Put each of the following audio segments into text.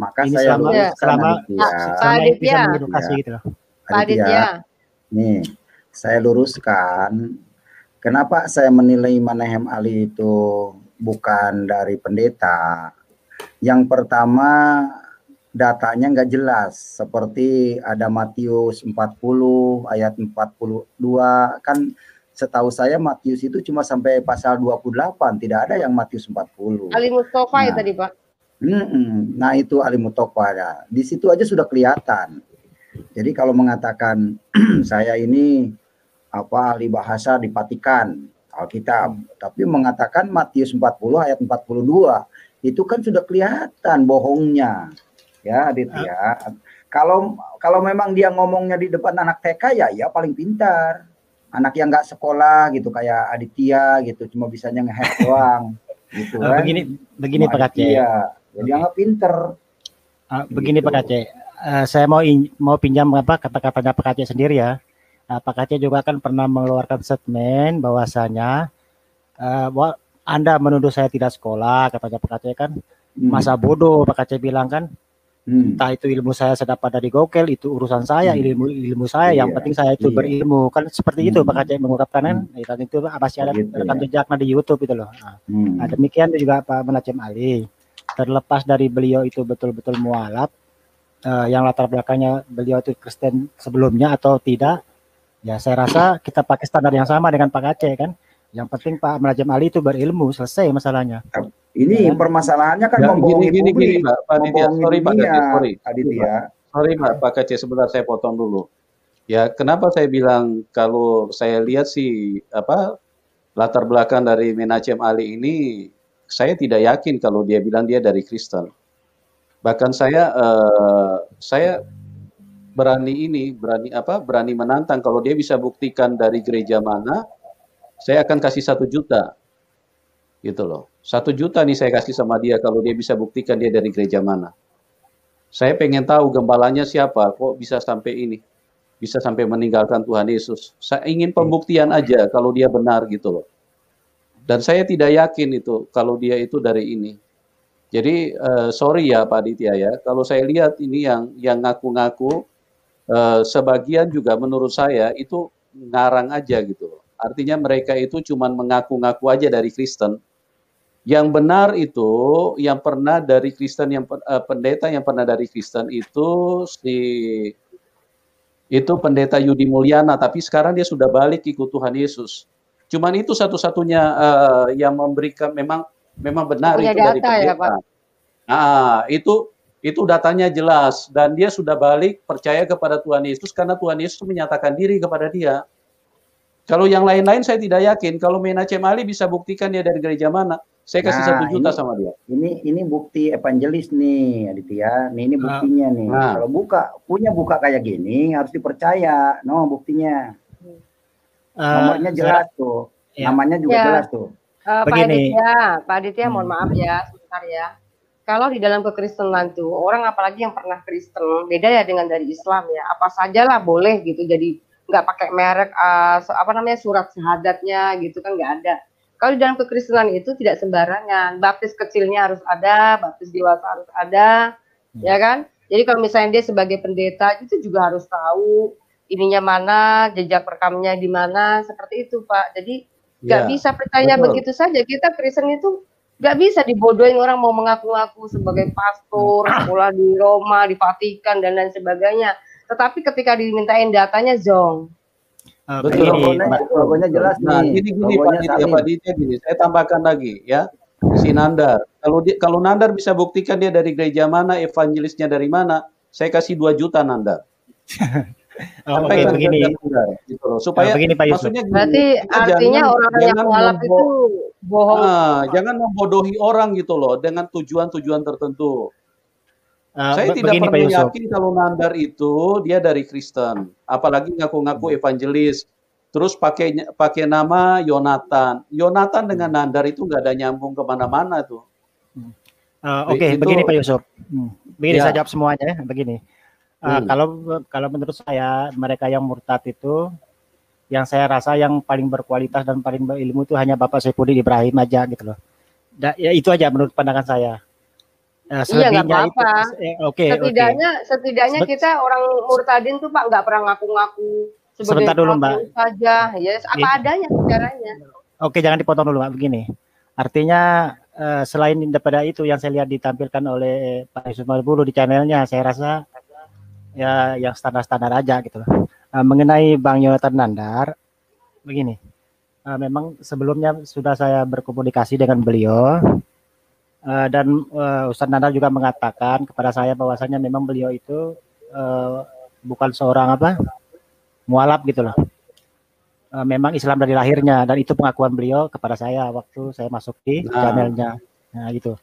Maka Ini saya selama luruskan bisa Aditya. mengedukasi gitu loh. Pak Aditya. Nih, saya luruskan. Kenapa saya menilai Manahem Ali itu bukan dari pendeta? Yang pertama, datanya nggak jelas. Seperti ada Matius 40 ayat 42. Kan setahu saya Matius itu cuma sampai pasal 28. Tidak ada yang Matius 40. Ali Mustafa ya tadi, Pak. Nah itu Ali Mustafa ya. Di situ aja sudah kelihatan. Jadi kalau mengatakan saya ini ahli bahasa di Vatikan Alkitab, tapi mengatakan Matius 40 ayat 42, itu kan sudah kelihatan bohongnya. Ya, Aditya. Kalau memang dia ngomongnya di depan anak TK ya paling pintar. Anak yang nggak sekolah gitu kayak Aditya gitu, cuma bisanya nge-hack doang gitu kan. Begini Pak Aceh. Jadi nggak pinter. Begini gitu. Pak Aceh. Saya mau pinjam kata-katanya Pak Aceh sendiri ya. Pak Aceh juga kan pernah mengeluarkan statement bahwasanya Anda menuduh saya tidak sekolah, katanya Pak Aceh kan. Masa bodoh Pak Aceh bilang kan. Entah itu ilmu saya sedapat dari Google, itu urusan saya, ilmu saya, yang penting saya itu berilmu. Kan seperti itu Pak Aceh mengungkapkan kan. Dan itu masih ada rekam jejaknya di YouTube itu loh. Nah, demikian juga Pak Manahem Ali. Terlepas dari beliau itu betul-betul mualaf, yang latar belakangnya beliau itu Kristen sebelumnya atau tidak, ya saya rasa kita pakai standar yang sama dengan Pak Aceh kan. Yang penting Pak Manahem Ali itu berilmu, selesai masalahnya. Ini permasalahannya kan membohongi publik, Pak Aditya. Sorry Pak Aditya. Sorry Pak Aceh, sebentar saya potong dulu. Ya, kenapa saya bilang kalau saya lihat sih latar belakang dari Manahem Ali ini, saya tidak yakin kalau dia bilang dia dari Kristen. Bahkan saya berani menantang kalau dia bisa buktikan dari gereja mana, saya akan kasih 1 juta. Gitu loh. 1 juta nih saya kasih sama dia kalau dia bisa buktikan dia dari gereja mana. Saya pengen tahu gembalanya siapa, kok bisa sampai ini. Bisa sampai meninggalkan Tuhan Yesus. Saya ingin pembuktian aja kalau dia benar gitu loh. Dan saya tidak yakin itu kalau dia itu dari ini. Jadi sorry ya Pak Aditya ya, kalau saya lihat ini yang ngaku-ngaku sebagian juga menurut saya itu ngarang aja gitu loh. Artinya mereka itu cuma mengaku-ngaku aja dari Kristen. Yang benar itu yang pernah dari Kristen, yang pendeta yang pernah dari Kristen itu pendeta Yudi Mulyana, tapi sekarang dia sudah balik ikut Tuhan Yesus. Cuman itu satu-satunya yang memberikan memang benar itu dari pendeta. Ya, Pak? Nah, itu datanya jelas dan dia sudah balik percaya kepada Tuhan Yesus karena Tuhan Yesus menyatakan diri kepada dia. Kalau yang lain-lain saya tidak yakin. Kalau Manahem Ali bisa buktikan dia dari gereja mana, saya kasih 1 juta sama dia. Ini bukti evangelis nih, Aditya. Ini buktinya nih. Kalau punya kayak gini harus dipercaya. Buktinya. Nomornya jelas tuh. Namanya juga jelas tuh. Pak Aditya, mohon maaf ya, sebentar ya. Kalau di dalam kekristenan tuh orang apalagi yang pernah Kristen, beda ya dengan dari Islam ya. Apa sajalah boleh gitu, jadi nggak pakai merek surat syahadatnya gitu kan, nggak ada. Kalau di dalam kekristenan itu tidak sembarangan, baptis kecilnya harus ada, baptis dewasa harus ada, ya kan? Jadi kalau misalnya dia sebagai pendeta itu juga harus tahu ininya mana, jejak rekamnya di mana, seperti itu Pak. Jadi nggak bisa percaya begitu saja. Kita Kristen itu nggak bisa dibodohin orang mau mengaku-ngaku sebagai pastor, sekolah di Roma, di Vatikan dan lain sebagainya. Tetapi ketika dimintain datanya zong. Betul, logonya jelas nih. Gini Pak Aditya, saya tambahkan lagi ya. Si Nandar, kalau Nandar bisa buktikan dia dari gereja mana, evangelisnya dari mana, saya kasih 2 juta Nandar. Oke, begini. Gitu loh. Supaya begini Pak Yusuf. Maksudnya berarti artinya orang yang mualaf itu bohong. Jangan membodohi orang gitu loh dengan tujuan-tujuan tertentu. Saya tidak perlu yakin kalau Nandar itu dia dari Kristen, apalagi ngaku-ngaku evangelis, terus pakai nama Yonatan. Yonatan dengan Nandar itu nggak ada nyambung kemana-mana tuh. Oke, begini Pak Yusuf. Begini saya jawab semuanya ya. Begini. Kalau menurut saya mereka yang murtad itu, yang saya rasa yang paling berkualitas dan paling berilmu itu hanya Bapak Saifuddin Ibrahim aja gitu loh. Ya itu aja menurut pandangan saya. Iya, nggak selebihnya itu apa-apa. oke. Setidaknya kita orang murtadin tuh Pak nggak pernah ngaku-ngaku sebagai Sebentar dulu, Mbak. saja, ya apa adanya caranya. Oke, jangan dipotong dulu, Mbak. Begini, artinya selain daripada itu yang saya lihat ditampilkan oleh Pak Yusuf Malbulu di channelnya, saya rasa ya yang standar-standar aja gitu loh. Mengenai Bang Yonatan Nandar, begini, memang sebelumnya sudah saya berkomunikasi dengan beliau dan Ustadz Nandar juga mengatakan kepada saya bahwasanya memang beliau itu bukan seorang mualaf gitu loh. Memang Islam dari lahirnya, dan itu pengakuan beliau kepada saya waktu saya masuk di channelnya. Nah gitu.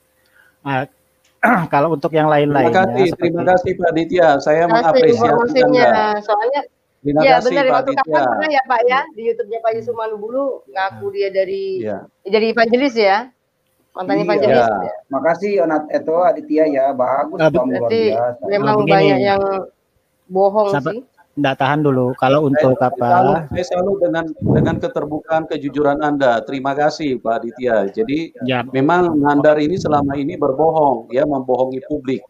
Kalau untuk yang lain-lainnya, terima kasih Pak Ditya, saya mengapresiasi Anda. Soalnya Terima ya kasih, benar, Pak waktu kapan Ditya. pernah ya Pak ya di YouTube-nya Pak Yusuf Malbulu ngaku dia jadi evangelis ya, mantan evangelis. Iya. Makasih Aditya ya, bagus kamu luar biasa. Memang banyak yang bohong sih. Nggak, tahan dulu. Kalau untuk saya salut dengan keterbukaan kejujuran Anda. Terima kasih Pak Aditya. Jadi memang Nandar ini selama ini berbohong, ya, membohongi publik.